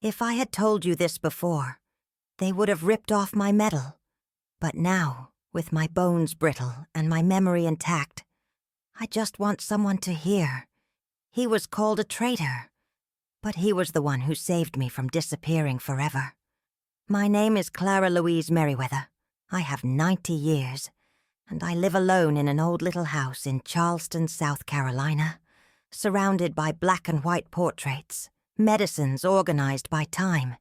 If I had told you this before, they would have ripped off my medal. But now, with my bones brittle and my memory intact, I just want someone to hear. He was called a traitor, but he was the one who saved me from disappearing forever. My name is Clara Louise Merriweather. I have 90 years, and I live alone in an old little house in Charleston, South Carolina, surrounded by black and white portraits, medicines organized by time,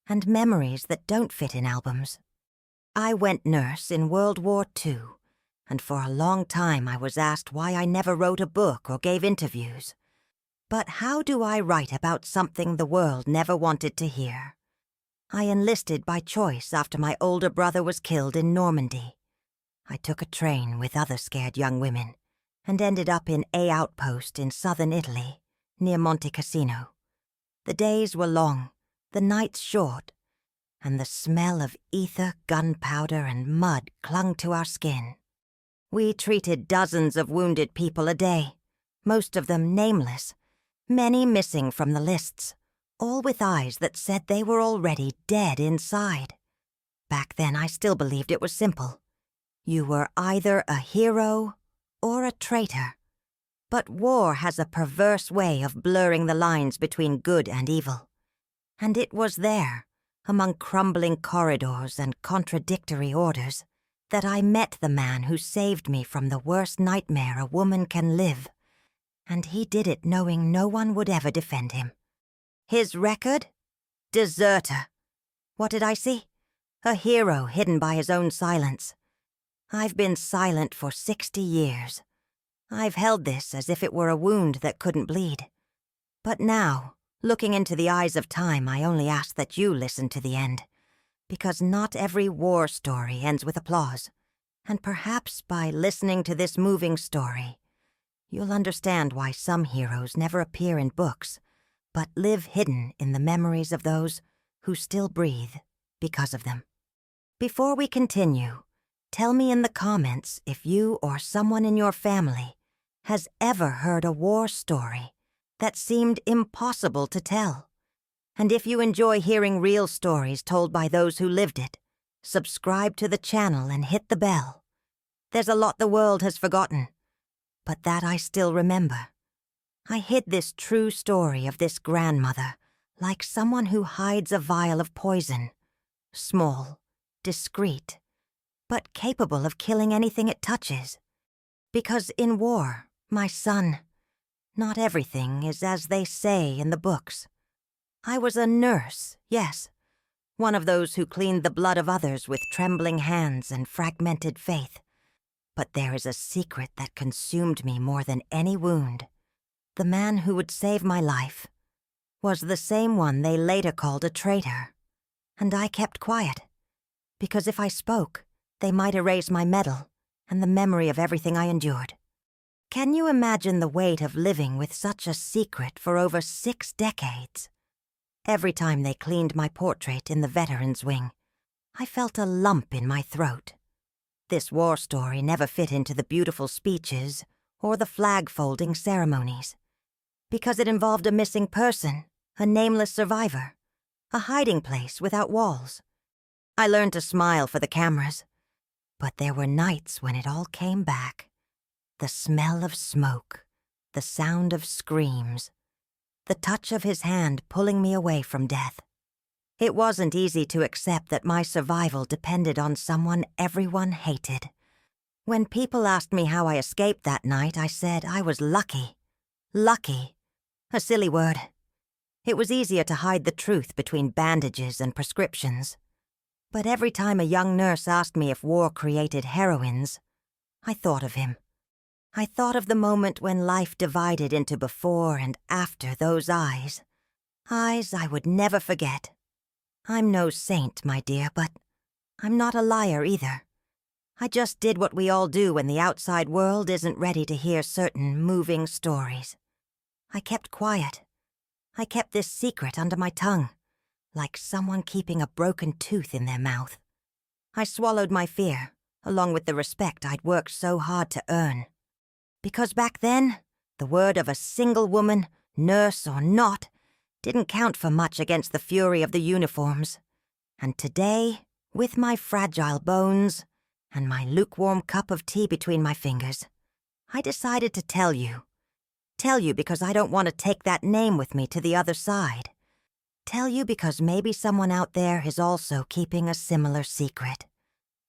and memories that don't fit in albums. I went nurse in World War II, and for a long time I was asked why I never wrote a book or gave interviews. But how do I write about something the world never wanted to hear? I enlisted by choice after my older brother was killed in Normandy. I took a train with other scared young women and ended up in A outpost in southern Italy, near Monte Cassino. The days were long, the nights short, and the smell of ether, gunpowder, and mud clung to our skin. We treated dozens of wounded people a day, most of them nameless, many missing from the lists, all with eyes that said they were already dead inside. Back then I still believed it was simple. You were either a hero or a traitor. But war has a perverse way of blurring the lines between good and evil. And it was there, among crumbling corridors and contradictory orders, that I met the man who saved me from the worst nightmare a woman can live. And he did it knowing no one would ever defend him. His record? Deserter. What did I see? A hero hidden by his own silence. I've been silent for 60 years. I've held this as if it were a wound that couldn't bleed. But now, looking into the eyes of time, I only ask that you listen to the end. Because not every war story ends with applause. And perhaps by listening to this moving story, you'll understand why some heroes never appear in books, but live hidden in the memories of those who still breathe because of them. Before we continue, tell me in the comments if you or someone in your family has ever heard a war story that seemed impossible to tell. And if you enjoy hearing real stories told by those who lived it, subscribe to the channel and hit the bell. There's a lot the world has forgotten, but that I still remember. I hid this true story of this grandmother like someone who hides a vial of poison, small, discreet, but capable of killing anything it touches. Because in war, my son, not everything is as they say in the books. I was a nurse, yes, one of those who cleaned the blood of others with trembling hands and fragmented faith. But there is a secret that consumed me more than any wound. The man who would save my life was the same one they later called a traitor. And I kept quiet, because if I spoke, they might erase my medal and the memory of everything I endured. Can you imagine the weight of living with such a secret for over 6 decades? Every time they cleaned my portrait in the veterans' wing, I felt a lump in my throat. This war story never fit into the beautiful speeches or the flag-folding ceremonies, because it involved a missing person, a nameless survivor, a hiding place without walls. I learned to smile for the cameras, but there were nights when it all came back. The smell of smoke, the sound of screams, the touch of his hand pulling me away from death. It wasn't easy to accept that my survival depended on someone everyone hated. When people asked me how I escaped that night, I said I was lucky. Lucky. A silly word. It was easier to hide the truth between bandages and prescriptions. But every time a young nurse asked me if war created heroines, I thought of him. I thought of the moment when life divided into before and after those eyes. Eyes I would never forget. I'm no saint, my dear, but I'm not a liar either. I just did what we all do when the outside world isn't ready to hear certain moving stories. I kept quiet. I kept this secret under my tongue, like someone keeping a broken tooth in their mouth. I swallowed my fear, along with the respect I'd worked so hard to earn. Because back then, the word of a single woman, nurse or not, didn't count for much against the fury of the uniforms. And today, with my fragile bones and my lukewarm cup of tea between my fingers, I decided to tell you. Tell you because I don't want to take that name with me to the other side. Tell you because maybe someone out there is also keeping a similar secret.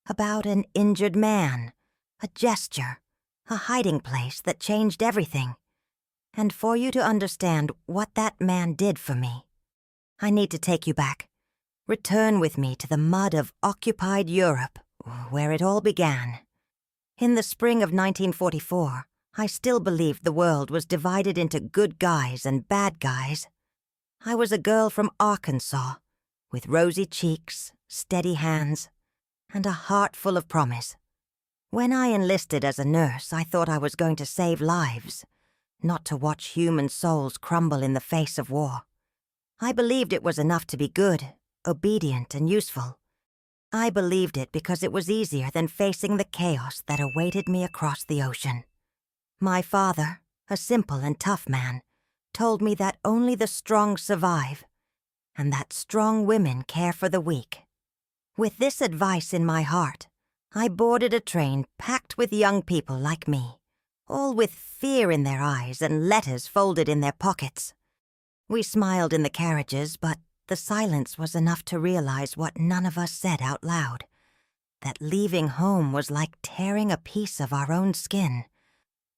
About an injured man, a gesture, a hiding place that changed everything. And for you to understand what that man did for me, I need to take you back. Return with me to the mud of occupied Europe, where it all began. In the spring of 1944, I still believed the world was divided into good guys and bad guys. I was a girl from Arkansas, with rosy cheeks, steady hands, and a heart full of promise. When I enlisted as a nurse, I thought I was going to save lives, not to watch human souls crumble in the face of war. I believed it was enough to be good, obedient, and useful. I believed it because it was easier than facing the chaos that awaited me across the ocean. My father, a simple and tough man, told me that only the strong survive, and that strong women care for the weak. With this advice in my heart, I boarded a train packed with young people like me, all with fear in their eyes and letters folded in their pockets. We smiled in the carriages, but the silence was enough to realize what none of us said out loud, that leaving home was like tearing a piece of our own skin.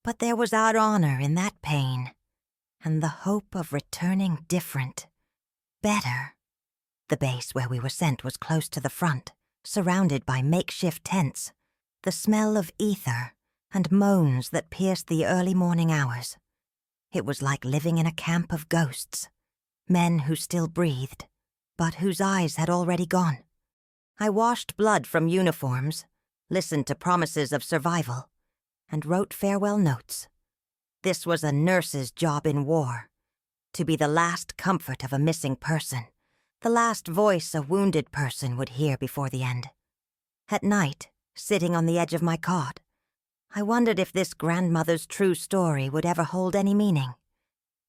But there was our honor in that pain, and the hope of returning different, better. The base where we were sent was close to the front, surrounded by makeshift tents, the smell of ether and moans that pierced the early morning hours. It was like living in a camp of ghosts, men who still breathed, but whose eyes had already gone. I washed blood from uniforms, listened to promises of survival, and wrote farewell notes. This was a nurse's job in war, to be the last comfort of a missing person, the last voice a wounded person would hear before the end. At night, sitting on the edge of my cot, I wondered if this grandmother's true story would ever hold any meaning.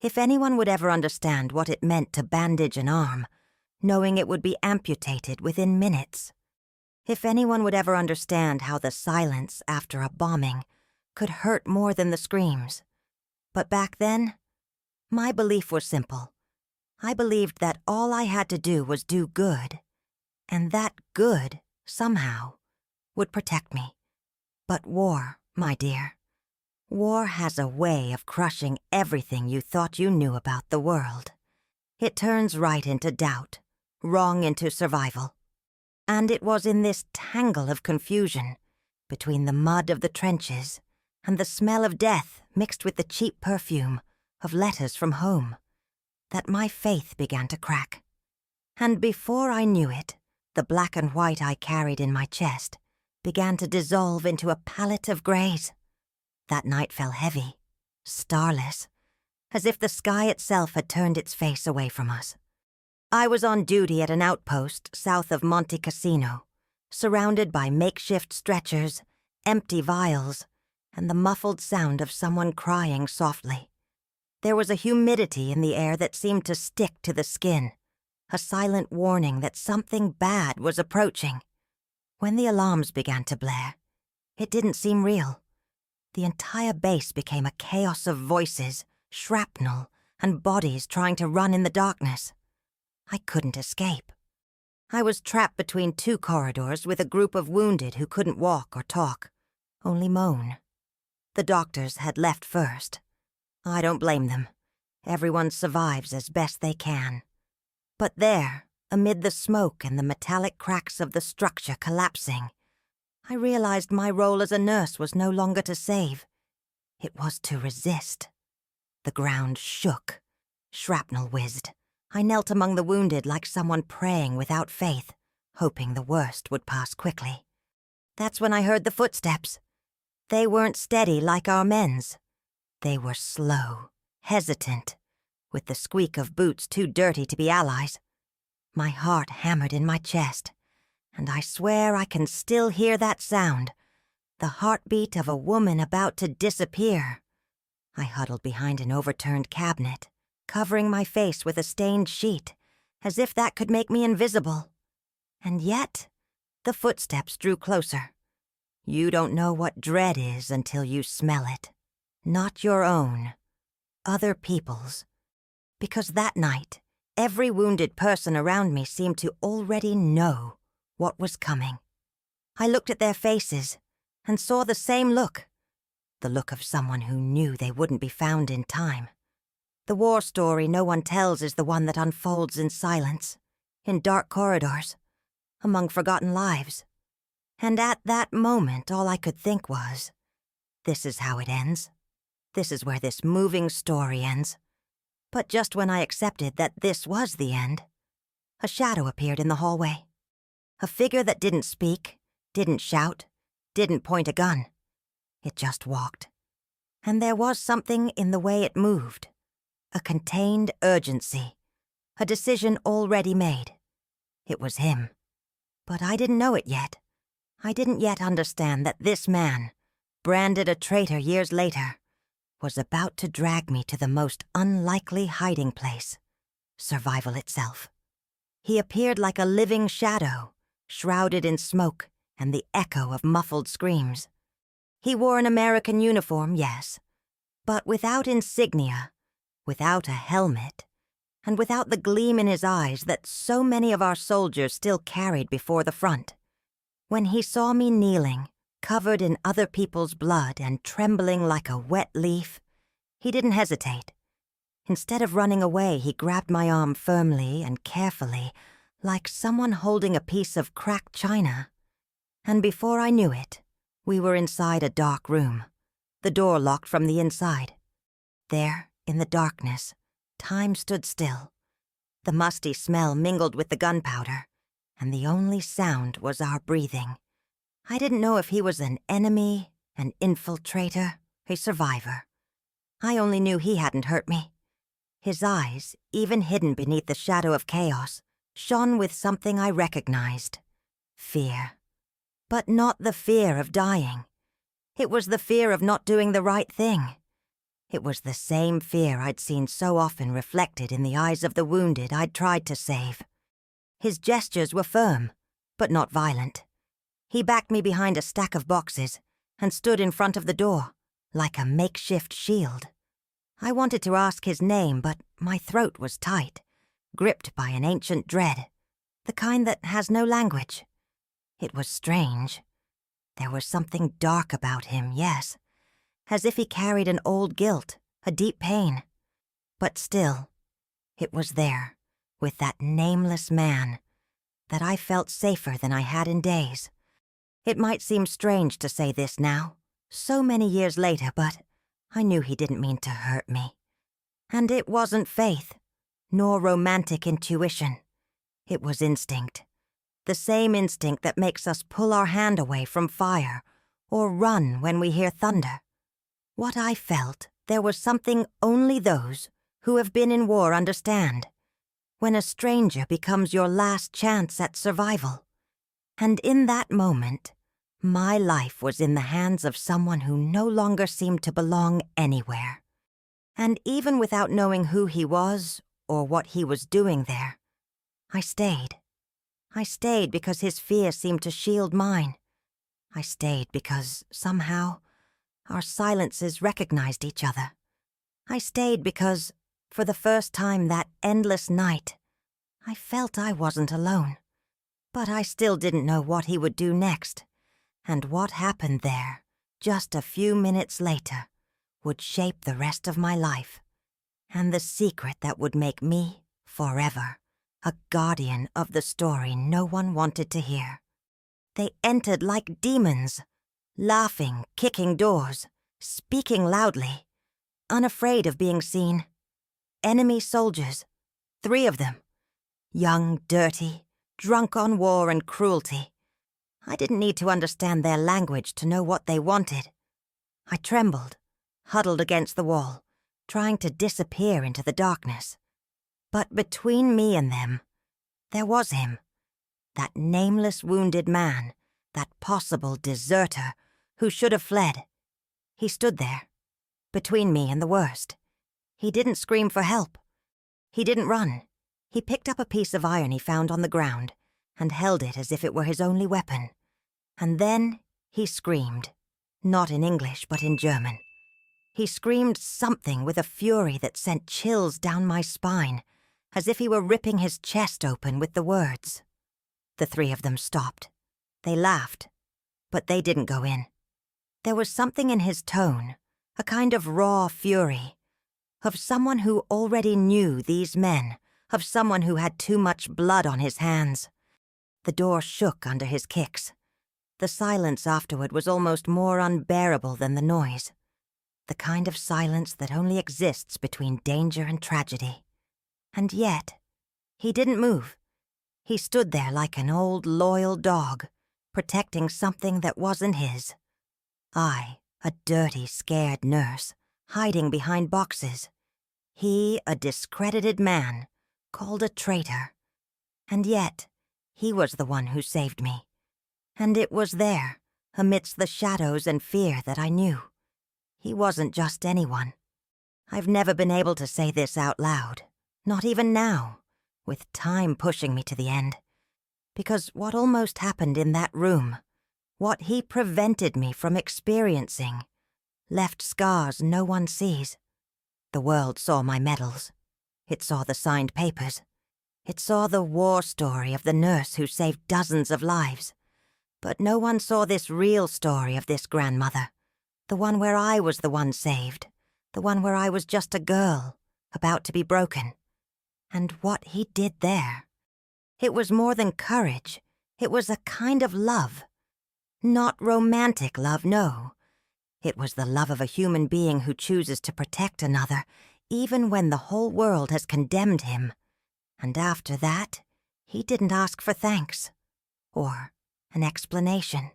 If anyone would ever understand what it meant to bandage an arm, knowing it would be amputated within minutes. If anyone would ever understand how the silence after a bombing could hurt more than the screams. But back then, my belief was simple. I believed that all I had to do was do good, and that good, somehow, would protect me. But war, my dear, war has a way of crushing everything you thought you knew about the world. It turns right into doubt, wrong into survival. And it was in this tangle of confusion, between the mud of the trenches and the smell of death mixed with the cheap perfume of letters from home, that my faith began to crack. And before I knew it, the black and white I carried in my chest began to dissolve into a palette of grays. That night fell heavy, starless, as if the sky itself had turned its face away from us. I was on duty at an outpost south of Monte Cassino, surrounded by makeshift stretchers, empty vials, and the muffled sound of someone crying softly. There was a humidity in the air that seemed to stick to the skin, a silent warning that something bad was approaching. When the alarms began to blare, it didn't seem real. The entire base became a chaos of voices, shrapnel, and bodies trying to run in the darkness. I couldn't escape. I was trapped between two corridors with a group of wounded who couldn't walk or talk, only moan. The doctors had left first. I don't blame them. Everyone survives as best they can. But there, amid the smoke and the metallic cracks of the structure collapsing, I realized my role as a nurse was no longer to save. It was to resist. The ground shook. Shrapnel whizzed. I knelt among the wounded like someone praying without faith, hoping the worst would pass quickly. That's when I heard the footsteps. They weren't steady like our men's. They were slow, hesitant, with the squeak of boots too dirty to be allies. My heart hammered in my chest, and I swear I can still hear that sound, the heartbeat of a woman about to disappear. I huddled behind an overturned cabinet, covering my face with a stained sheet, as if that could make me invisible. And yet, the footsteps drew closer. You don't know what dread is until you smell it. Not your own. Other people's. Because that night, every wounded person around me seemed to already know what was coming. I looked at their faces and saw the same look. The look of someone who knew they wouldn't be found in time. The war story no one tells is the one that unfolds in silence, in dark corridors, among forgotten lives. And at that moment, all I could think was, this is how it ends. This is where this moving story ends. But just when I accepted that this was the end, a shadow appeared in the hallway. A figure that didn't speak, didn't shout, didn't point a gun. It just walked. And there was something in the way it moved. A contained urgency. A decision already made. It was him. But I didn't know it yet. I didn't yet understand that this man, branded a traitor years later, was about to drag me to the most unlikely hiding place, survival itself. He appeared like a living shadow, shrouded in smoke and the echo of muffled screams. He wore an American uniform, yes, but without insignia, without a helmet, and without the gleam in his eyes that so many of our soldiers still carried before the front. When he saw me kneeling, covered in other people's blood and trembling like a wet leaf, he didn't hesitate. Instead of running away, he grabbed my arm firmly and carefully, like someone holding a piece of cracked china. And before I knew it, we were inside a dark room, the door locked from the inside. There, in the darkness, time stood still. The musty smell mingled with the gunpowder, and the only sound was our breathing. I didn't know if he was an enemy, an infiltrator, a survivor. I only knew he hadn't hurt me. His eyes, even hidden beneath the shadow of chaos, shone with something I recognized. Fear. But not the fear of dying. It was the fear of not doing the right thing. It was the same fear I'd seen so often reflected in the eyes of the wounded I'd tried to save. His gestures were firm, but not violent. He backed me behind a stack of boxes and stood in front of the door, like a makeshift shield. I wanted to ask his name, but my throat was tight, gripped by an ancient dread, the kind that has no language. It was strange. There was something dark about him, yes, as if he carried an old guilt, a deep pain. But still, it was there, with that nameless man, that I felt safer than I had in days. It might seem strange to say this now, so many years later, but I knew he didn't mean to hurt me. And it wasn't faith, nor romantic intuition. It was instinct. The same instinct that makes us pull our hand away from fire or run when we hear thunder. What I felt, there was something only those who have been in war understand. When a stranger becomes your last chance at survival. And in that moment, my life was in the hands of someone who no longer seemed to belong anywhere. And even without knowing who he was or what he was doing there, I stayed. I stayed because his fear seemed to shield mine. I stayed because, somehow, our silences recognized each other. I stayed because, for the first time that endless night, I felt I wasn't alone. But I still didn't know what he would do next, and what happened there, just a few minutes later, would shape the rest of my life, and the secret that would make me, forever, a guardian of the story no one wanted to hear. They entered like demons, laughing, kicking doors, speaking loudly, unafraid of being seen. Enemy soldiers, 3 of them, young, dirty, drunk on war and cruelty. I didn't need to understand their language to know what they wanted. I trembled, huddled against the wall, trying to disappear into the darkness. But between me and them, there was him, that nameless wounded man, that possible deserter who should have fled. He stood there, between me and the worst. He didn't scream for help, He didn't run. He picked up a piece of iron he found on the ground and held it as if it were his only weapon. And then he screamed, not in English but in German. He screamed something with a fury that sent chills down my spine, as if he were ripping his chest open with the words. The three of them stopped. They laughed, but they didn't go in. There was something in his tone, a kind of raw fury, of someone who already knew these men, of someone who had too much blood on his hands. The door shook under his kicks. The silence afterward was almost more unbearable than the noise. The kind of silence that only exists between danger and tragedy. And yet, he didn't move. He stood there like an old, loyal dog, protecting something that wasn't his. I, a dirty, scared nurse, hiding behind boxes. He, a discredited man, called a traitor. And yet, he was the one who saved me. And it was there, amidst the shadows and fear that I knew. He wasn't just anyone. I've never been able to say this out loud, not even now, with time pushing me to the end. Because what almost happened in that room, what he prevented me from experiencing, left scars no one sees. The world saw my medals. It saw the signed papers. It saw the war story of the nurse who saved dozens of lives. But no one saw this real story of this grandmother, the one where I was the one saved, the one where I was just a girl, about to be broken. And what he did there. It was more than courage. It was a kind of love. Not romantic love, no. It was the love of a human being who chooses to protect another, even when the whole world has condemned him. And after that, he didn't ask for thanks. Or an explanation.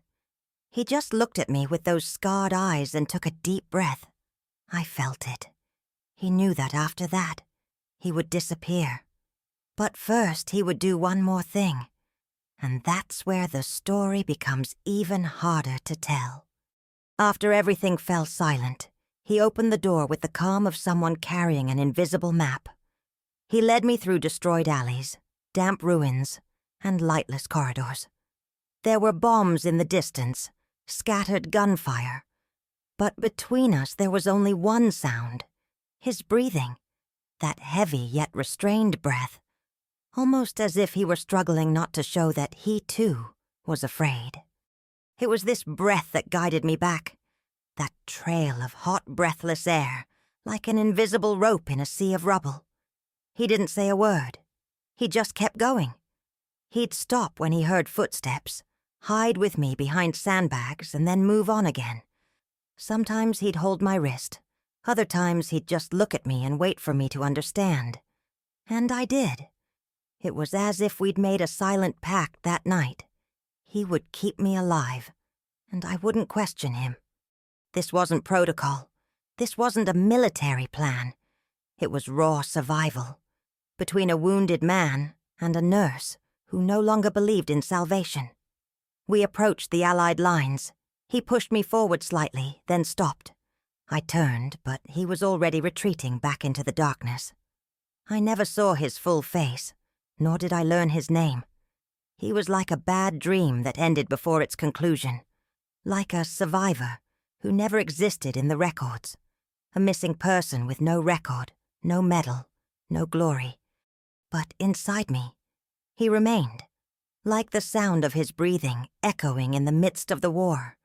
He just looked at me with those scarred eyes and took a deep breath. I felt it. He knew that after that, he would disappear. But first he would do one more thing. And that's where the story becomes even harder to tell. After everything fell silent, he opened the door with the calm of someone carrying an invisible map. He led me through destroyed alleys, damp ruins, and lightless corridors. There were bombs in the distance, scattered gunfire. But between us there was only one sound, his breathing, that heavy yet restrained breath, almost as if he were struggling not to show that he, too, was afraid. It was this breath that guided me back, that trail of hot, breathless air, like an invisible rope in a sea of rubble. He didn't say a word. He just kept going. He'd stop when he heard footsteps, hide with me behind sandbags, and then move on again. Sometimes he'd hold my wrist. Other times he'd just look at me and wait for me to understand. And I did. It was as if we'd made a silent pact that night. He would keep me alive, and I wouldn't question him. This wasn't protocol. This wasn't a military plan. It was raw survival, between a wounded man and a nurse who no longer believed in salvation. We approached the Allied lines. He pushed me forward slightly, then stopped. I turned, but he was already retreating back into the darkness. I never saw his full face, nor did I learn his name. He was like a bad dream that ended before its conclusion, like a survivor who never existed in the records, a missing person with no record, no medal, no glory. But inside me, he remained, like the sound of his breathing echoing in the midst of the war,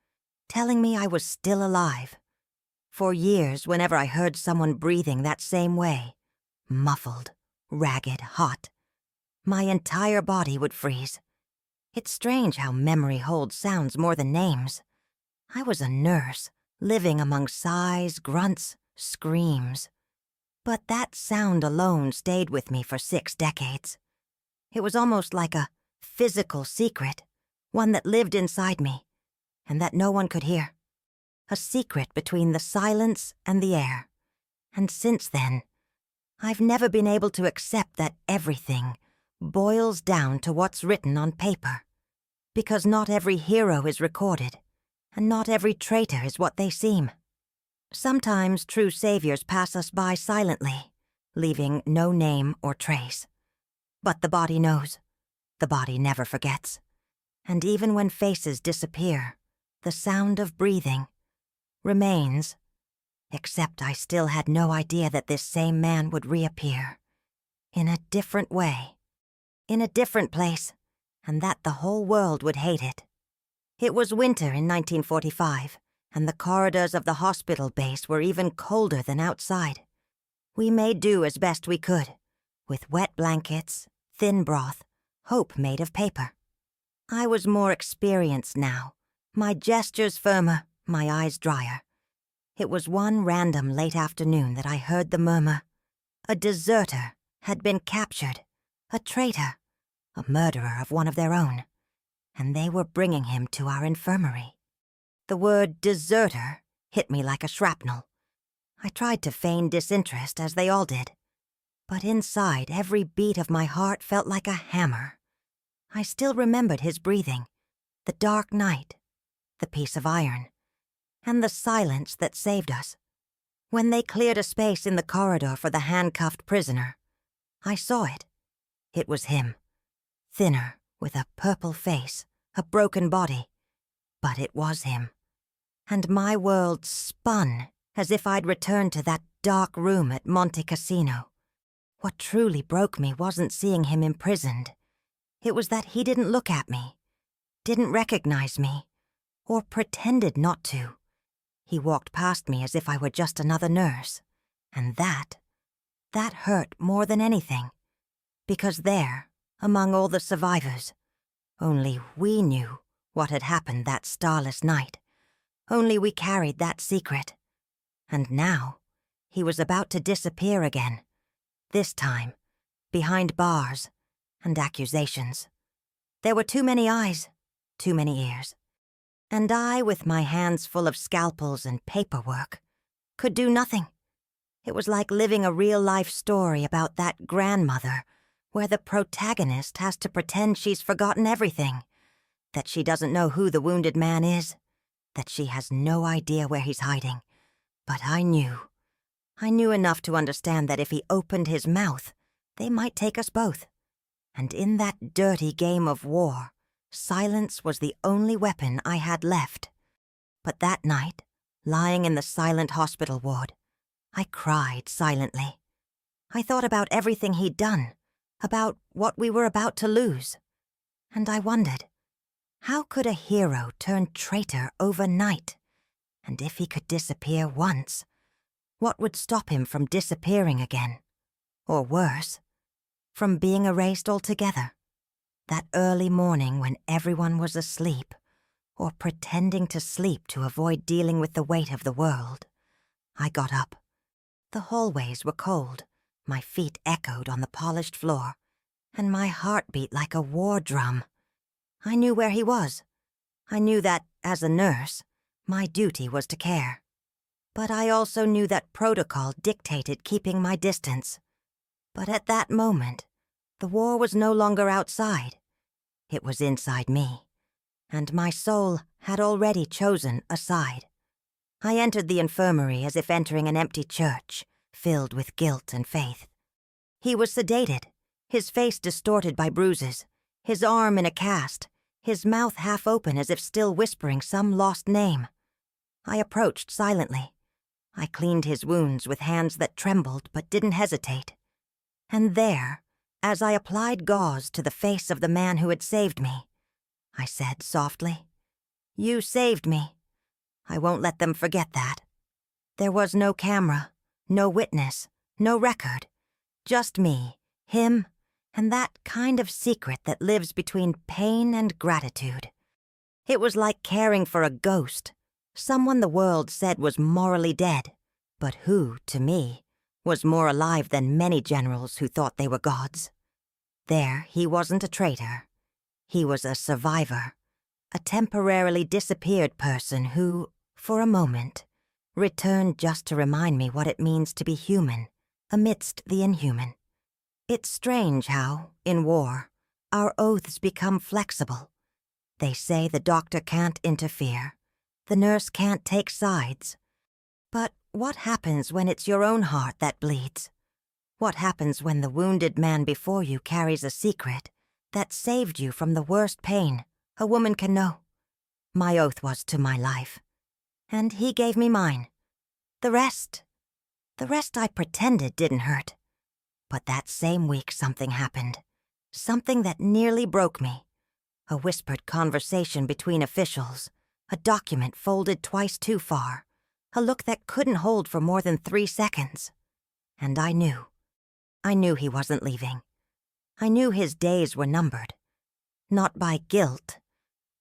telling me I was still alive. For years, whenever I heard someone breathing that same way, muffled, ragged, hot, my entire body would freeze. It's strange how memory holds sounds more than names. I was a nurse, living among sighs, grunts, screams. But that sound alone stayed with me for 6 decades. It was almost like a physical secret, one that lived inside me, and that no one could hear. A secret between the silence and the air. And since then, I've never been able to accept that everything boils down to what's written on paper. Because not every hero is recorded, and not every traitor is what they seem. Sometimes true saviors pass us by silently, leaving no name or trace. But the body knows. The body never forgets. And even when faces disappear, the sound of breathing remains, except I still had no idea that this same man would reappear. In a different way. In a different place, and that the whole world would hate it. It was winter in 1945, and the corridors of the hospital base were even colder than outside. We made do as best we could, with wet blankets, thin broth, hope made of paper. I was more experienced now, my gestures firmer, my eyes drier. It was one random late afternoon that I heard the murmur. A deserter had been captured, a traitor, a murderer of one of their own, and they were bringing him to our infirmary. The word deserter hit me like a shrapnel. I tried to feign disinterest, as they all did, but inside every beat of my heart felt like a hammer. I still remembered his breathing, the dark night, the piece of iron, and the silence that saved us. When they cleared a space in the corridor for the handcuffed prisoner, I saw it. It was him, thinner, with a purple face, a broken body. But it was him. And my world spun as if I'd returned to that dark room at Monte Cassino. What truly broke me wasn't seeing him imprisoned. It was that he didn't look at me, didn't recognize me, or pretended not to. He walked past me as if I were just another nurse. And that hurt more than anything. Because there, among all the survivors, only we knew what had happened that starless night. Only we carried that secret. And now, he was about to disappear again. This time, behind bars and accusations. There were too many eyes, too many ears. And I, with my hands full of scalpels and paperwork, could do nothing. It was like living a real-life story about that grandmother where the protagonist has to pretend she's forgotten everything, that she doesn't know who the wounded man is, that she has no idea where he's hiding. But I knew. I knew enough to understand that if he opened his mouth, they might take us both. And in that dirty game of war, silence was the only weapon I had left. But that night, lying in the silent hospital ward, I cried silently. I thought about everything he'd done, about what we were about to lose. And I wondered, how could a hero turn traitor overnight? And if he could disappear once, what would stop him from disappearing again? Or worse, from being erased altogether? That early morning when everyone was asleep, or pretending to sleep to avoid dealing with the weight of the world. I got up. The hallways were cold, my feet echoed on the polished floor, and my heart beat like a war drum. I knew where he was. I knew that, as a nurse, my duty was to care. But I also knew that protocol dictated keeping my distance. But at that moment, the war was no longer outside. It was inside me, and my soul had already chosen a side. I entered the infirmary as if entering an empty church, filled with guilt and faith. He was sedated, his face distorted by bruises, his arm in a cast, his mouth half open as if still whispering some lost name. I approached silently. I cleaned his wounds with hands that trembled but didn't hesitate. And there, as I applied gauze to the face of the man who had saved me, I said softly, "You saved me. I won't let them forget that." There was no camera, no witness, no record. Just me, him, and that kind of secret that lives between pain and gratitude. It was like caring for a ghost, someone the world said was morally dead, but who, to me, was more alive than many generals who thought they were gods. There, he wasn't a traitor. He was a survivor, a temporarily disappeared person who, for a moment, returned just to remind me what it means to be human amidst the inhuman. It's strange how, in war, our oaths become flexible. They say the doctor can't interfere, the nurse can't take sides. But what happens when it's your own heart that bleeds? What happens when the wounded man before you carries a secret that saved you from the worst pain a woman can know? My oath was to my life, and he gave me mine. The rest I pretended didn't hurt. But that same week something happened. Something that nearly broke me. A whispered conversation between officials, a document folded twice too far, a look that couldn't hold for more than 3 seconds. And I knew he wasn't leaving. I knew his days were numbered. Not by guilt,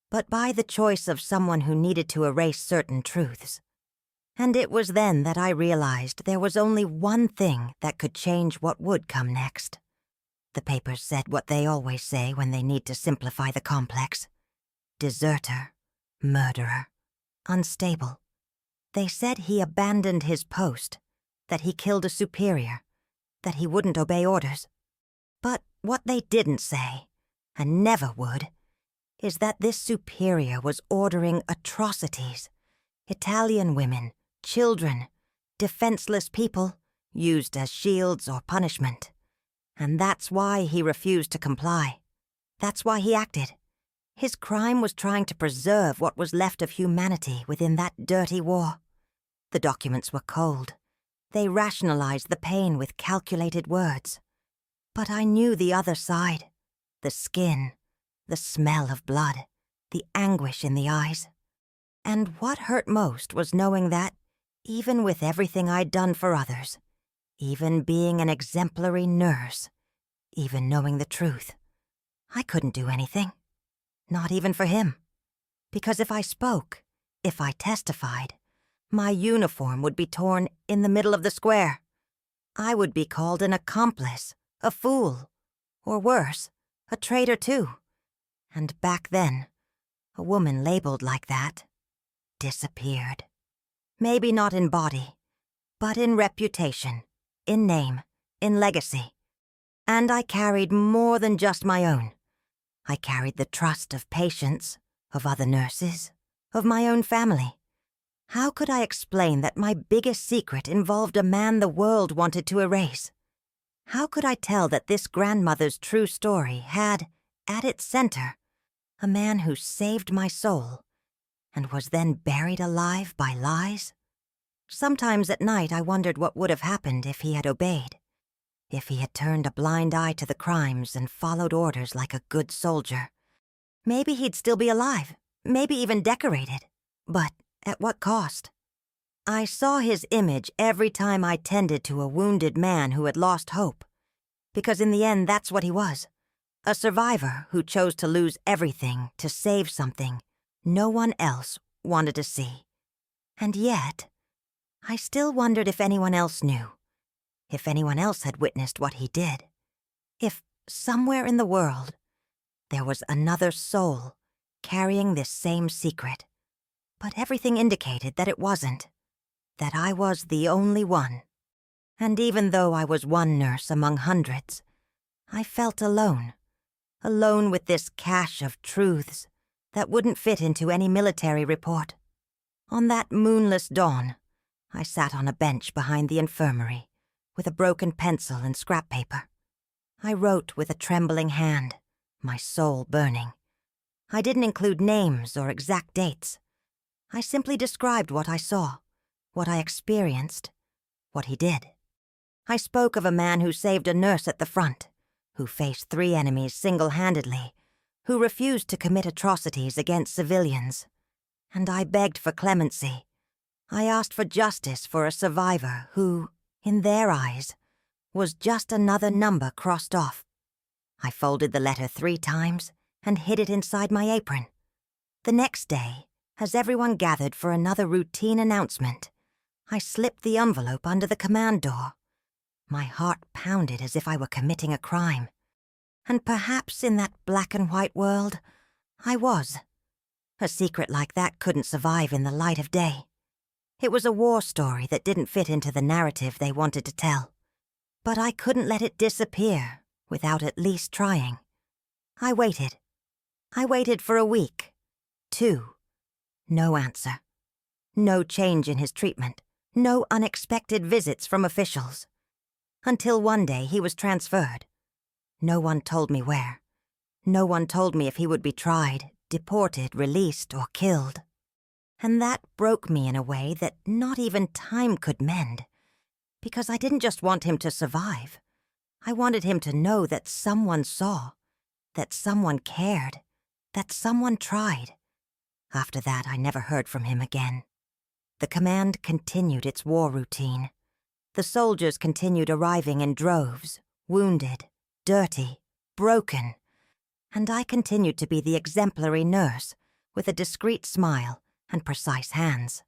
but by the choice of someone who needed to erase certain truths. And it was then that I realized there was only one thing that could change what would come next. The papers said what they always say when they need to simplify the complex. Deserter, murderer, unstable. They said he abandoned his post, that he killed a superior, that he wouldn't obey orders. But what they didn't say, and never would, is that this superior was ordering atrocities. Italian women, children, defenseless people, used as shields or punishment. And that's why he refused to comply. That's why he acted. His crime was trying to preserve what was left of humanity within that dirty war. The documents were cold. They rationalized the pain with calculated words. But I knew the other side. The skin, the smell of blood, the anguish in the eyes. And what hurt most was knowing that, even with everything I'd done for others, even being an exemplary nurse, even knowing the truth, I couldn't do anything. Not even for him. Because if I spoke, if I testified, my uniform would be torn in the middle of the square. I would be called an accomplice, a fool, or worse, a traitor too. And back then, a woman labeled like that disappeared. Maybe not in body, but in reputation, in name, in legacy. And I carried more than just my own. I carried the trust of patients, of other nurses, of my own family. How could I explain that my biggest secret involved a man the world wanted to erase? How could I tell that this grandmother's true story had, at its center, a man who saved my soul and was then buried alive by lies? Sometimes at night I wondered what would have happened if he had obeyed, if he had turned a blind eye to the crimes and followed orders like a good soldier. Maybe he'd still be alive, maybe even decorated. But at what cost? I saw his image every time I tended to a wounded man who had lost hope, because in the end that's what he was, a survivor who chose to lose everything to save something no one else wanted to see. And yet, I still wondered if anyone else knew, if anyone else had witnessed what he did, if somewhere in the world there was another soul carrying this same secret. But everything indicated that it wasn't, that I was the only one. And even though I was one nurse among hundreds, I felt alone, alone with this cache of truths that wouldn't fit into any military report. On that moonless dawn, I sat on a bench behind the infirmary with a broken pencil and scrap paper. I wrote with a trembling hand, my soul burning. I didn't include names or exact dates. I simply described what I saw, what I experienced, what he did. I spoke of a man who saved a nurse at the front, who faced 3 enemies single-handedly, who refused to commit atrocities against civilians. And I begged for clemency. I asked for justice for a survivor who, in their eyes, was just another number crossed off. I folded the letter 3 times and hid it inside my apron. The next day, as everyone gathered for another routine announcement, I slipped the envelope under the command door. My heart pounded as if I were committing a crime. And perhaps in that black and white world, I was. A secret like that couldn't survive in the light of day. It was a war story that didn't fit into the narrative they wanted to tell. But I couldn't let it disappear without at least trying. I waited. I waited for a week. 2. No answer. No change in his treatment. No unexpected visits from officials. until one day he was transferred. No one told me where. No one told me if he would be tried, deported, released, or killed. And that broke me in a way that not even time could mend, because I didn't just want him to survive. I wanted him to know that someone saw, that someone cared, that someone tried. After that, I never heard from him again. The command continued its war routine. The soldiers continued arriving in droves, wounded, dirty, broken, and I continued to be the exemplary nurse with a discreet smile and precise hands.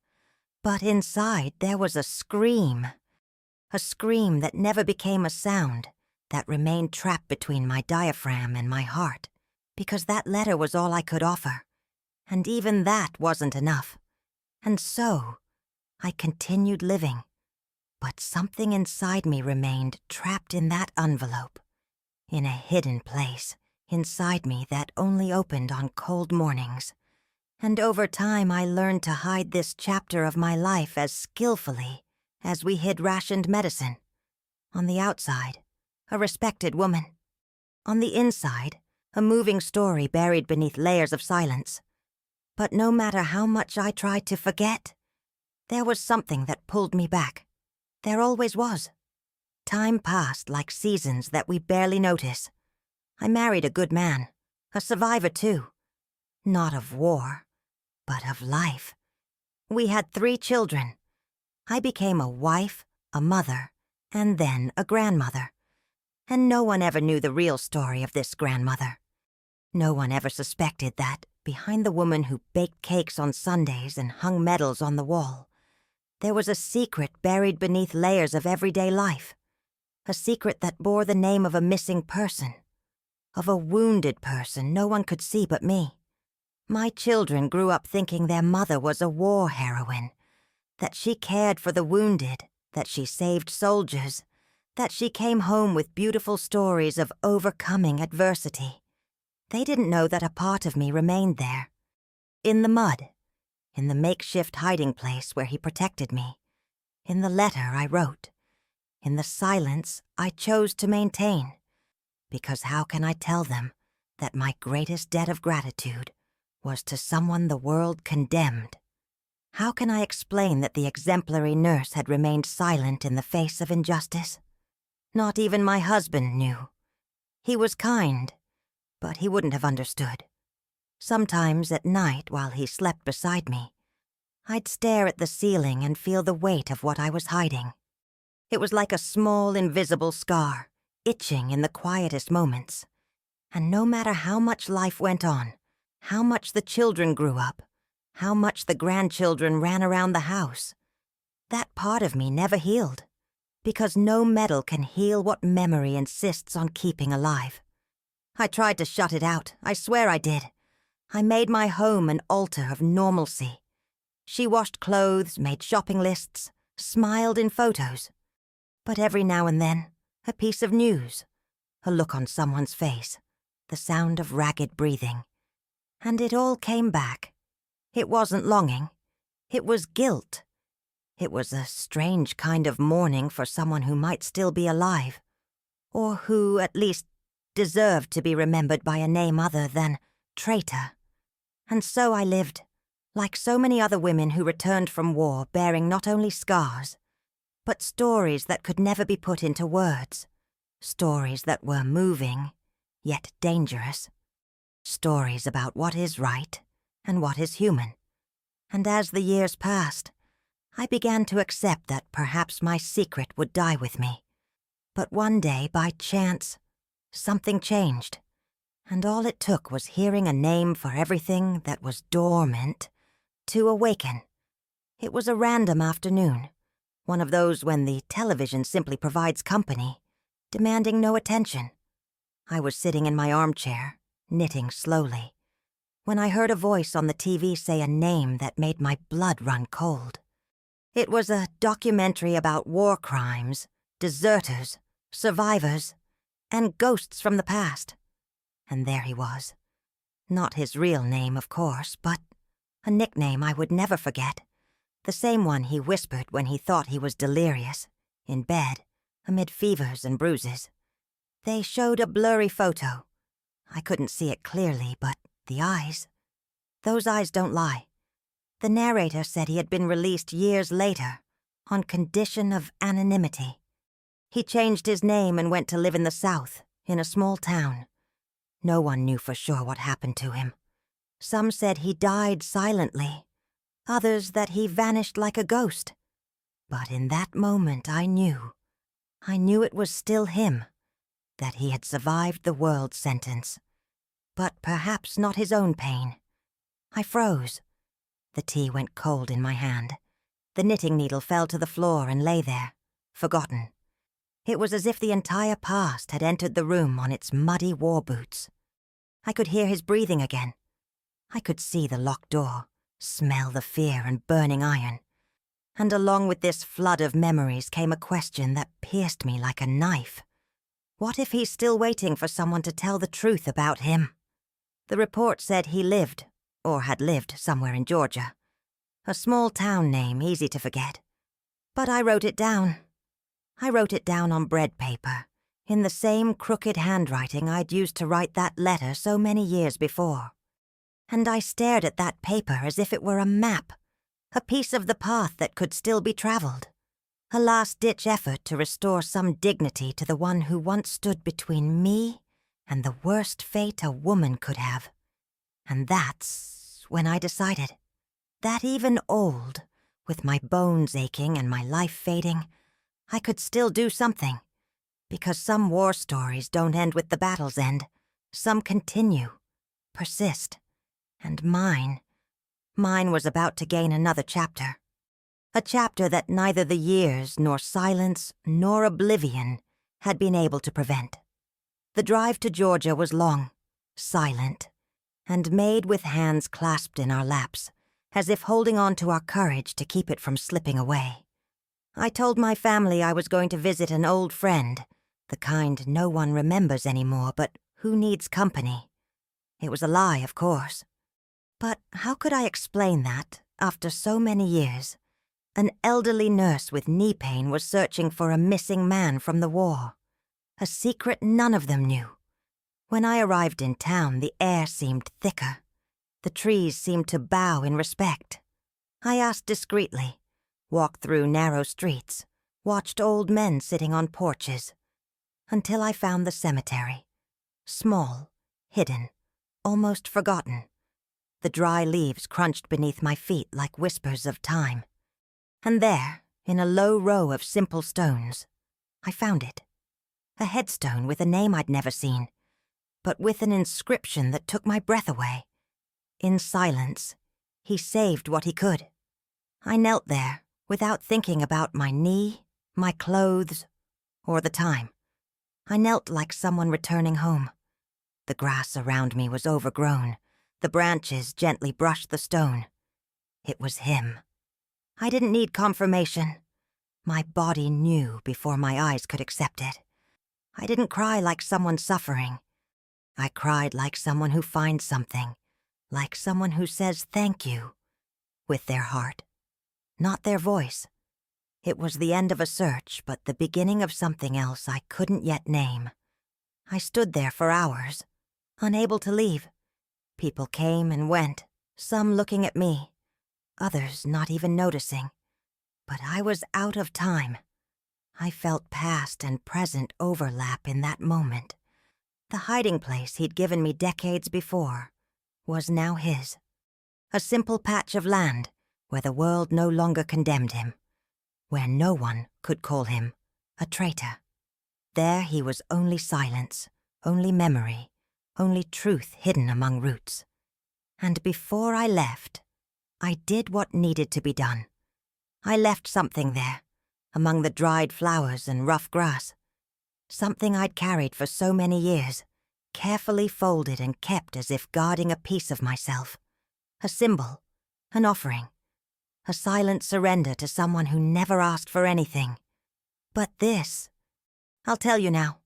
But inside there was a scream that never became a sound, that remained trapped between my diaphragm and my heart, because that letter was all I could offer, and even that wasn't enough. And so, I continued living, but something inside me remained trapped in that envelope, in a hidden place inside me that only opened on cold mornings. And over time I learned to hide this chapter of my life as skillfully as we hid rationed medicine. On the outside, a respected woman. On the inside, a moving story buried beneath layers of silence. But no matter how much I tried to forget, there was something that pulled me back. There always was. Time passed like seasons that we barely notice. I married a good man, a survivor too. Not of war, but of life. We had 3 children. I became a wife, a mother, and then a grandmother. And no one ever knew the real story of this grandmother. No one ever suspected that, behind the woman who baked cakes on Sundays and hung medals on the wall, there was a secret buried beneath layers of everyday life. A secret that bore the name of a missing person, of a wounded person no one could see but me. My children grew up thinking their mother was a war heroine, that she cared for the wounded, that she saved soldiers, that she came home with beautiful stories of overcoming adversity. They didn't know that a part of me remained there, in the mud, in the makeshift hiding place where he protected me, in the letter I wrote, in the silence I chose to maintain, because how can I tell them that my greatest debt of gratitude was to someone the world condemned? How can I explain that the exemplary nurse had remained silent in the face of injustice? Not even my husband knew. He was kind, but he wouldn't have understood. Sometimes at night, while he slept beside me, I'd stare at the ceiling and feel the weight of what I was hiding. It was like a small, invisible scar, itching in the quietest moments. And no matter how much life went on, how much the children grew up, how much the grandchildren ran around the house, that part of me never healed, because no medal can heal what memory insists on keeping alive. I tried to shut it out, I swear I did. I made my home an altar of normalcy. She washed clothes, made shopping lists, smiled in photos. But every now and then, a piece of news, a look on someone's face, the sound of ragged breathing. And it all came back. It wasn't longing. It was guilt. It was a strange kind of mourning for someone who might still be alive, or who, at least, deserved to be remembered by a name other than traitor. And so I lived, like so many other women who returned from war bearing not only scars, but stories that could never be put into words, stories that were moving, yet dangerous, stories about what is right and what is human. And as the years passed, I began to accept that perhaps my secret would die with me. But one day, by chance, something changed, and all it took was hearing a name for everything that was dormant to awaken. It was a random afternoon, one of those when the television simply provides company, demanding no attention. I was sitting in my armchair, knitting slowly, when I heard a voice on the TV say a name that made my blood run cold. It was a documentary about war crimes, deserters, survivors, and ghosts from the past. And there he was. Not his real name, of course, but a nickname I would never forget. The same one he whispered when he thought he was delirious, in bed, amid fevers and bruises. They showed a blurry photo. I couldn't see it clearly, but the eyes. Those eyes don't lie. The narrator said he had been released years later, on condition of anonymity. He changed his name and went to live in the South, in a small town. No one knew for sure what happened to him. Some said he died silently, others that he vanished like a ghost. But in that moment I knew it was still him, that he had survived the world sentence. But perhaps not his own pain. I froze. The tea went cold in my hand. The knitting needle fell to the floor and lay there, forgotten. It was as if the entire past had entered the room on its muddy war boots. I could hear his breathing again. I could see the locked door, smell the fear and burning iron. And along with this flood of memories came a question that pierced me like a knife. What if he's still waiting for someone to tell the truth about him? The report said he lived, or had lived, somewhere in Georgia. A small town name, easy to forget. But I wrote it down. I wrote it down on bread paper, in the same crooked handwriting I'd used to write that letter so many years before. And I stared at that paper as if it were a map, a piece of the path that could still be traveled, a last-ditch effort to restore some dignity to the one who once stood between me and the worst fate a woman could have. And that's when I decided that even old, with my bones aching and my life fading, I could still do something. Because some war stories don't end with the battle's end. Some continue, persist. And mine was about to gain another chapter. A chapter that neither the years, nor silence, nor oblivion had been able to prevent. The drive to Georgia was long, silent, and made with hands clasped in our laps, as if holding on to our courage to keep it from slipping away. I told my family I was going to visit an old friend, the kind no one remembers anymore, but who needs company. It was a lie, of course. But how could I explain that, after so many years, an elderly nurse with knee pain was searching for a missing man from the war? A secret none of them knew. When I arrived in town, the air seemed thicker. The trees seemed to bow in respect. I asked discreetly, walked through narrow streets, watched old men sitting on porches, until I found the cemetery. Small, hidden, almost forgotten. The dry leaves crunched beneath my feet like whispers of time. And there, in a low row of simple stones, I found it. A headstone with a name I'd never seen, but with an inscription that took my breath away. In silence, he saved what he could. I knelt there, without thinking about my knee, my clothes, or the time. I knelt like someone returning home. The grass around me was overgrown. The branches gently brushed the stone. It was him. I didn't need confirmation. My body knew before my eyes could accept it. I didn't cry like someone suffering. I cried like someone who finds something, like someone who says thank you, with their heart, not their voice. It was the end of a search, but the beginning of something else I couldn't yet name. I stood there for hours, unable to leave. People came and went, some looking at me, others not even noticing. But I was out of time. I felt past and present overlap in that moment. The hiding place he'd given me decades before was now his. A simple patch of land where the world no longer condemned him, where no one could call him a traitor. There he was only silence, only memory, only truth hidden among roots. And before I left, I did what needed to be done. I left something there, among the dried flowers and rough grass. Something I'd carried for so many years, carefully folded and kept as if guarding a piece of myself. A symbol, an offering, a silent surrender to someone who never asked for anything. But this, I'll tell you now,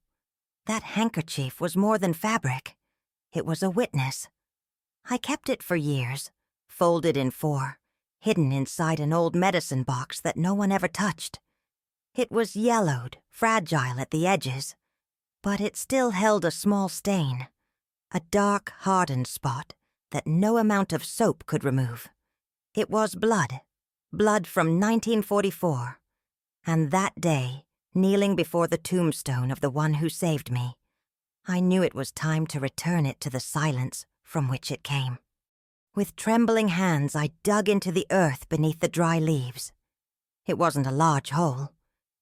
that handkerchief was more than fabric. It was a witness. I kept it for years, folded in four, hidden inside an old medicine box that no one ever touched. It was yellowed, fragile at the edges, but it still held a small stain, a dark, hardened spot that no amount of soap could remove. It was blood, blood from 1944, and that day, kneeling before the tombstone of the one who saved me, I knew it was time to return it to the silence from which it came. With trembling hands, I dug into the earth beneath the dry leaves. It wasn't a large hole,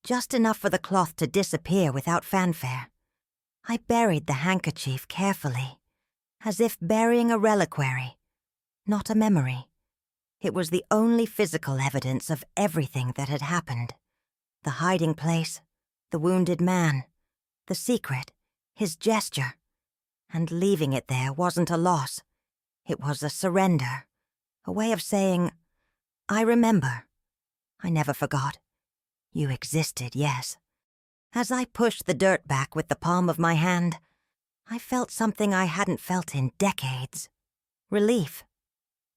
just enough for the cloth to disappear without fanfare. I buried the handkerchief carefully, as if burying a reliquary, not a memory. It was the only physical evidence of everything that had happened. The hiding place, the wounded man, the secret, his gesture. And leaving it there wasn't a loss. It was a surrender, a way of saying, I remember. I never forgot. You existed, yes. As I pushed the dirt back with the palm of my hand, I felt something I hadn't felt in decades. Relief.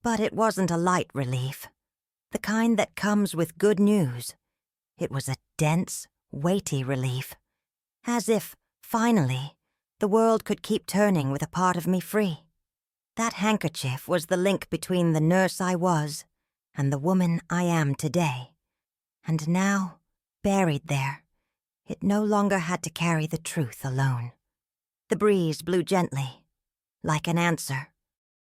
But it wasn't a light relief, the kind that comes with good news. It was a dense, weighty relief, as if, finally, the world could keep turning with a part of me free. That handkerchief was the link between the nurse I was and the woman I am today. And now, buried there, it no longer had to carry the truth alone. The breeze blew gently, like an answer.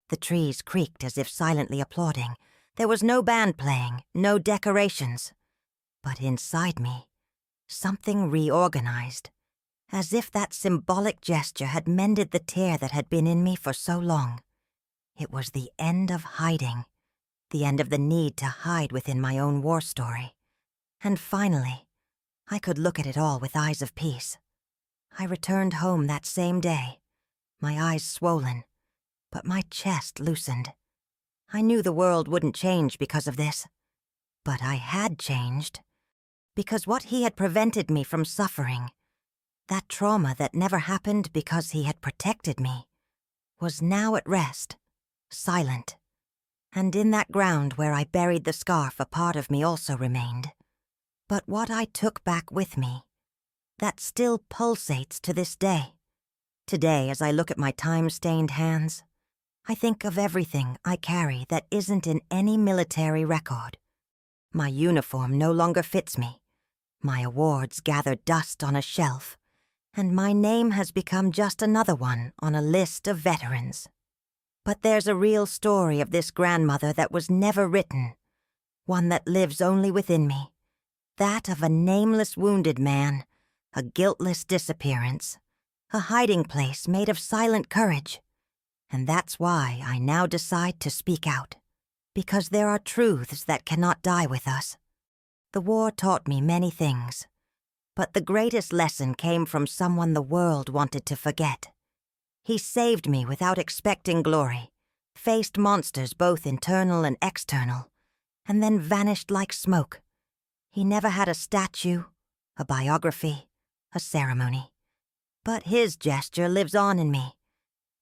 The trees creaked as if silently applauding. There was no band playing, no decorations. But inside me, something reorganized, as if that symbolic gesture had mended the tear that had been in me for so long. It was the end of hiding, the end of the need to hide within my own war story. And finally, I could look at it all with eyes of peace. I returned home that same day, my eyes swollen, but my chest loosened. I knew the world wouldn't change because of this. But I had changed, because what he had prevented me from suffering, that trauma that never happened because he had protected me, was now at rest, silent. And in that ground where I buried the scarf, a part of me also remained. But what I took back with me, that still pulsates to this day. Today, as I look at my time-stained hands, I think of everything I carry that isn't in any military record. My uniform no longer fits me. My awards gather dust on a shelf, and my name has become just another one on a list of veterans. But there's a real story of this grandmother that was never written, one that lives only within me, that of a nameless wounded man, a guiltless disappearance, a hiding place made of silent courage. And that's why I now decide to speak out, because there are truths that cannot die with us. The war taught me many things, but the greatest lesson came from someone the world wanted to forget. He saved me without expecting glory, faced monsters both internal and external, and then vanished like smoke. He never had a statue, a biography, a ceremony. But his gesture lives on in me.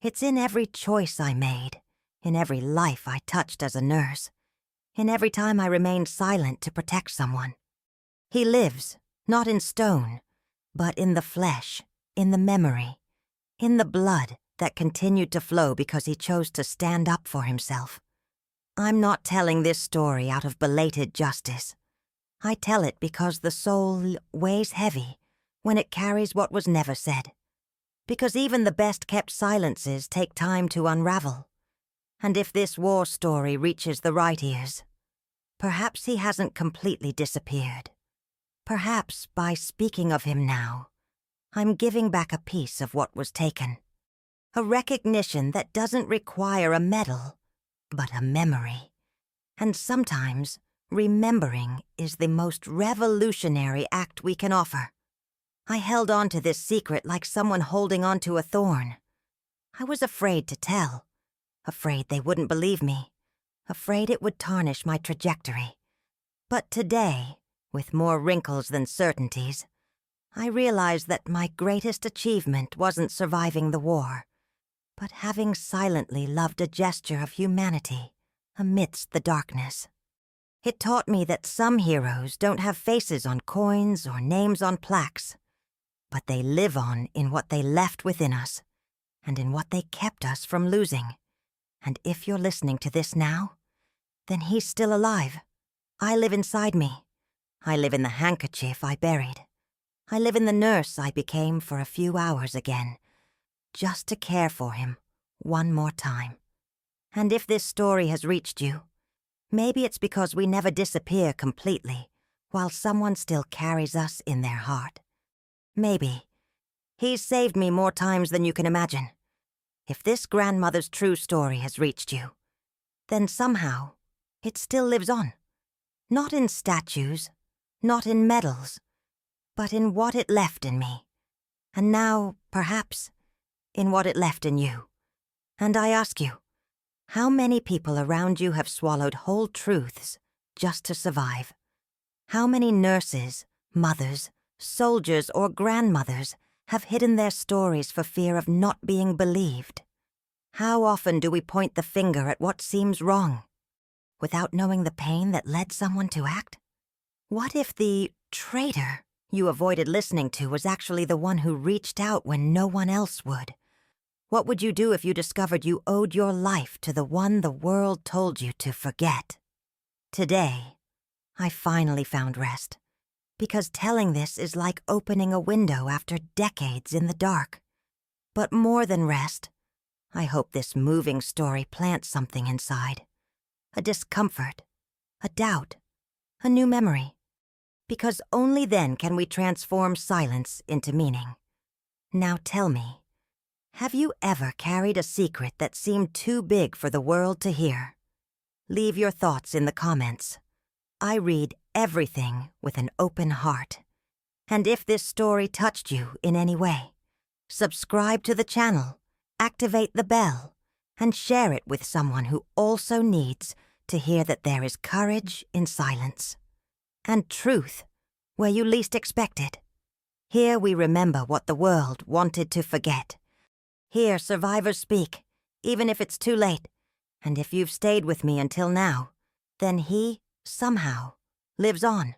It's in every choice I made, in every life I touched as a nurse, in every time I remained silent to protect someone. He lives, not in stone, but in the flesh, in the memory, in the blood that continued to flow because he chose to stand up for himself. I'm not telling this story out of belated justice. I tell it because the soul weighs heavy when it carries what was never said. Because even the best-kept silences take time to unravel. And if this war story reaches the right ears, perhaps he hasn't completely disappeared. Perhaps by speaking of him now, I'm giving back a piece of what was taken. A recognition that doesn't require a medal, but a memory. And sometimes, remembering is the most revolutionary act we can offer. I held on to this secret like someone holding on to a thorn. I was afraid to tell, afraid they wouldn't believe me, afraid it would tarnish my trajectory. But today, with more wrinkles than certainties, I realized that my greatest achievement wasn't surviving the war, but having silently loved a gesture of humanity amidst the darkness. It taught me that some heroes don't have faces on coins or names on plaques, but they live on in what they left within us and in what they kept us from losing. And if you're listening to this now, then he's still alive. I live inside me. I live in the handkerchief I buried. I live in the nurse I became for a few hours again, just to care for him one more time. And if this story has reached you, maybe it's because we never disappear completely, while someone still carries us in their heart. Maybe. He's saved me more times than you can imagine. If this grandmother's true story has reached you, then somehow it still lives on. Not in statues, not in medals, but in what it left in me. And now, perhaps, in what it left in you. And I ask you, how many people around you have swallowed whole truths just to survive? How many nurses, mothers, soldiers, or grandmothers have hidden their stories for fear of not being believed? How often do we point the finger at what seems wrong, without knowing the pain that led someone to act? What if the traitor you avoided listening to was actually the one who reached out when no one else would? What would you do if you discovered you owed your life to the one the world told you to forget? Today, I finally found rest, because telling this is like opening a window after decades in the dark. But more than rest, I hope this moving story plants something inside. A discomfort, a doubt, a new memory. Because only then can we transform silence into meaning. Now tell me, have you ever carried a secret that seemed too big for the world to hear? Leave your thoughts in the comments. I read everything with an open heart. And if this story touched you in any way, subscribe to the channel, activate the bell, and share it with someone who also needs to hear that there is courage in silence, and truth where you least expect it. Here we remember what the world wanted to forget. Here survivors speak, even if it's too late. And if you've stayed with me until now, then he, somehow, lives on.